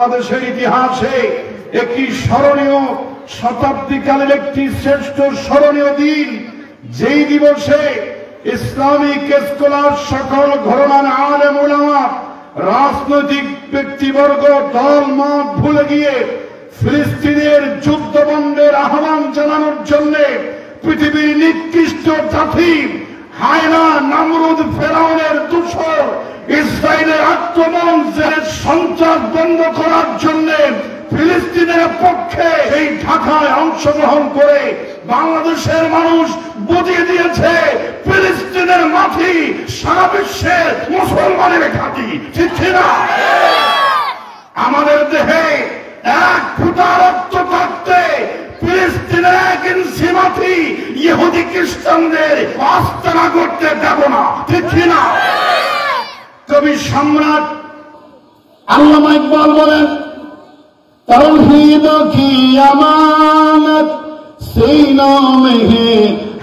বাংলাদেশের ইতিহাসে একটি স্মরণীয় শতাব্দীকালের একটি শ্রেষ্ঠ স্মরণীয় দিন, যেই দিবসে ইসলামিক স্কলার, সকল ঘরানার আলেম ওলামা, রাজনৈতিক ব্যক্তিবর্গ দল মত ভুলে গিয়ে ফিলিস্তিনের যুদ্ধ বন্ধের আহ্বান জানানোর জন্য পৃথিবীর নিকৃষ্ট জাতি হায়না নামরুদ ফেরাউনের দূষর ইসরায়েলের আক্রমণ সন্ত্রাস বন্ধ করার জন্য ফিলিস্তিনের পক্ষে এই ঢাকায় অংশগ্রহণ করে বাংলাদেশের মানুষ বুঝিয়ে দিয়েছে ফিলিস্তিনের মাটি সারা বিশ্বের মুসলমানের ঘাঁটি, ঠিক না? আমাদের দেহে এক ফুটা রক্ত থাকতে ফিলিস্তিনের 1 ইঞ্চি মাটি ইহুদি খ্রিস্টানদের আস্তানা করতে দেব না, ঠিক না? কবি সম্রাট আল্লামা ইকবাল বলেন, तौहीद की अमानत सीनों में है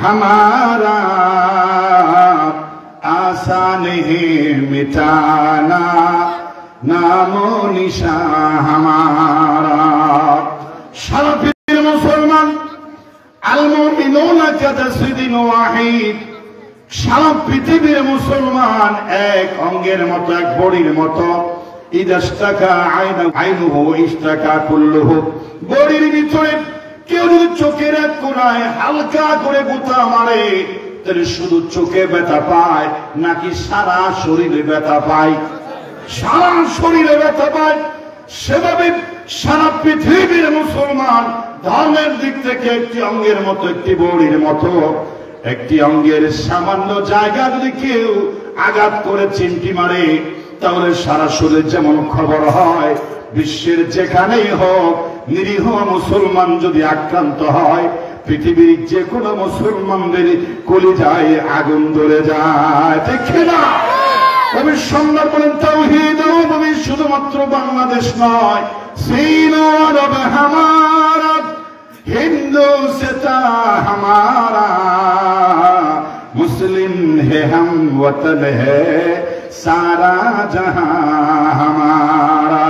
हमारा, आसान है मिटाना नामो निशान हमारा। सारा पृथ्वीर मुसलमान আল মুমিনুনা কাজাসিদিন ওয়াহিদ, সারা পৃথিবীর মুসলমান এক অঙ্গের মতো, এক বড়ির মতো। ইদাস্তাকা আইনুহু ইস্তাকা কুল্লুহু, বড়ির ভিতরে কেউ যদি চোখের এক কোণায় হালকা করে গুঁতা মারে তাহলে শুধু চোখে ব্যথা পায় নাকি সারা শরীরে ব্যথা পায়? সারা শরীরে ব্যথা পায়। সেভাবে সারা পৃথিবীর মুসলমান ধর্মের দিক থেকে একটি অঙ্গের মতো, একটি বড়ির মতো। একটি অঙ্গের সামান্য জায়গা যদি কেউ আঘাত করে চিমটি মারে তাহলে সারা শরীর যেমন খবর হয়। বিশ্বের যেখানেই হোক নিরীহ মুসলমান যদি আক্রান্ত হয়, পৃথিবীর যে কোনো মুসলমানদের কলিজায় আগুন ধরে যায়, ঠিক না? কবি সম্রাট বলেন, তাওহীদ নবী শুধুমাত্র বাংলাদেশ নয়, সিনো আরব হামারা, হিন্দু সেটা হামারা, মুসলিম হে হাম ওয়াতন হে সারা জাহান হামারা।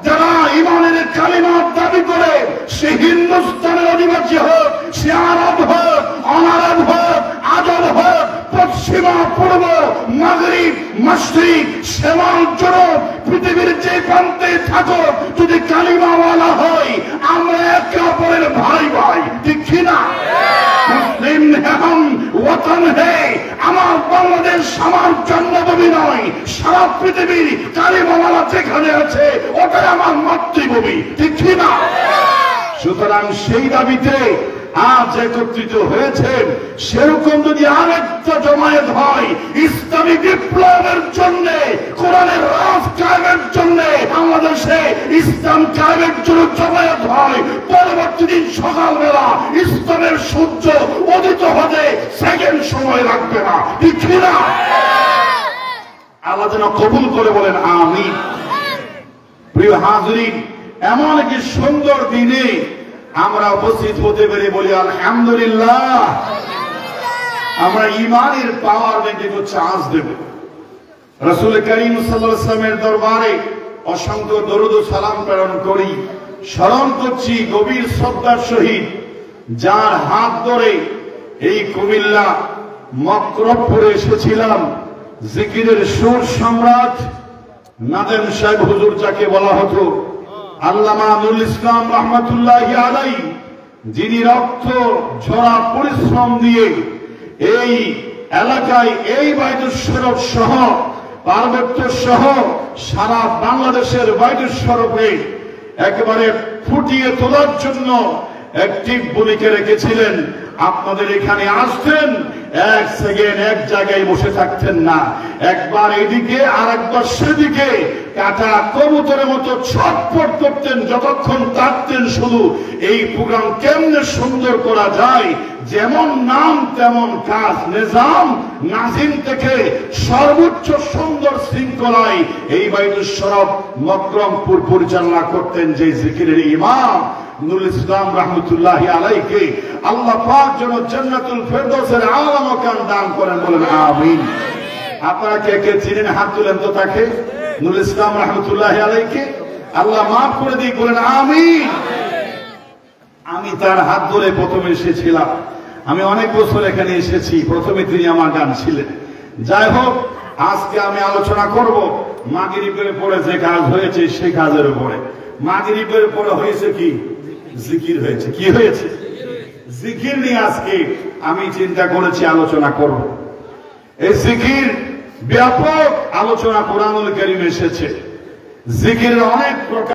যারা ইমানের কালিমার দাবি করে, সে হিন্দুস্তানের অধিবাসী হোক, সে আরব হোক, অনারব হোক, আজব হোক, পশ্চিমা, পূর্ব, মাগরিব, মাশরিক, সীমাঞ্চল, পৃথিবীর যে প্রান্তে থাকো, যদি কালিমাওয়ালা হয় আমরা একে অপরের ভাই ভাই, ঠিক না? মুসলিম হেম ওয়াতন হে, আমার বাংলাদেশ আমার জন্মভূমি নয়, সারা পৃথিবীর কালিমাওয়ালা যেখানে আছে ওটাই আমার মাতৃভূমি, ঠিক না? সুতরাং সেই দাবিতে আজ একত্রিত হয়েছেন। সেরকম যদি আরেকটা জমায়েত হয় ইসলামী বিপ্লবের জন্য, কোরআনের রাজ কায়েমের জন্য, বাংলাদেশে ইসলাম কায়েমের জন্য জমায়েত হয়, পরবর্তী দিন সকালবেলা ইসলামের সূর্য উদিত হতে সেকেন্ড সময় লাগবে না, ঠিক না? আল্লাহ যেন কবুল করে বলেন আমিন। প্রিয় হাজরিন, এমন একটি সুন্দর দিনে আমরা উপস্থিত হতে পেরে বলি আলহামদুলিল্লাহ। আমরা ইমানের পাওয়ার দেখে চান্স দেব। রাসূল করিম সাল্লাল্লাহু আলাইহি ওয়াসাল্লামের দরবারে অসংখ্য দরুদ ও সালাম প্রেরণ করি। স্মরণ করছি গভীর শ্রদ্ধার সহিত যার হাত ধরে এই কুমিল্লা মকরবপুরে এসেছিলাম, জিকিরের সুর সম্রাট নাদেম সাহেব হুজুর যাকে বলা হতো, আল্লামা নুরুল ইসলাম রাহমাতুল্লাহি আলাইহি, যিনি রক্ত ঝরা পরিশ্রম দিয়ে এই এলাকায় এই বাইতুল শরীফ সহ পার্বত্য সহ সারা বাংলাদেশের বাইতুল শরীফে একেবারে ফুটিয়ে তোলার জন্য একটি ভূমিকা রেখেছিলেন। আপনাদের এখানে আসতেন, এক সেকেন্ড এক জায়গায় বসে থাকতেন না, একবার এদিকে আর একবার সেদিকে কাটা কবুতরের মতো ছটফট করতেন, যতক্ষণ থাকতেন শুধু এই প্রোগ্রাম কেমনে সুন্দর করা যায়, যেমন নাম তেমন কাজ, নিজাম নাজিম থেকে সর্বোচ্চ সুন্দর শৃঙ্খলায় এই বাইতুল শরীফ মকরমপুর পরিচালনা করতেন যে জিকিরের ইমাম নুরুল ইসলাম রাহমাতুল্লাহি আলাইহি। আল্লাহ পাক যেন জান্নাতুল ফেরদৌসের আলা মাকান দান করেন, বলেন আমিন। আপনারা কে কে চিনেন হাত তুলেন তো তাকে? নুরুল ইসলাম রহমতুল্লাহ আলাইকে আল্লাহ মাফ করে দিয়ে বলেন আমিন। আমি তার হাত ধরে প্রথমে এসেছিলাম, আমি অনেক বছর এখানে এসেছি, প্রথমে তিনি আমার গান ছিলেন। যাই হোক, আজকে আমি আলোচনা করব মাগরিবের পরে যে কাজ হয়েছে সেই কাজের উপরে। মাগরিবের পরে হয়েছে কি? জিকির হয়েছে। কি হয়েছে? জিকির নিয়ে আজকে আমি চিন্তা করেছি আলোচনা করব। এই জিকির ব্যাপক আলোচনা কোরআনুল কারীমে এসেছে। জিকিরের অনেক প্রকার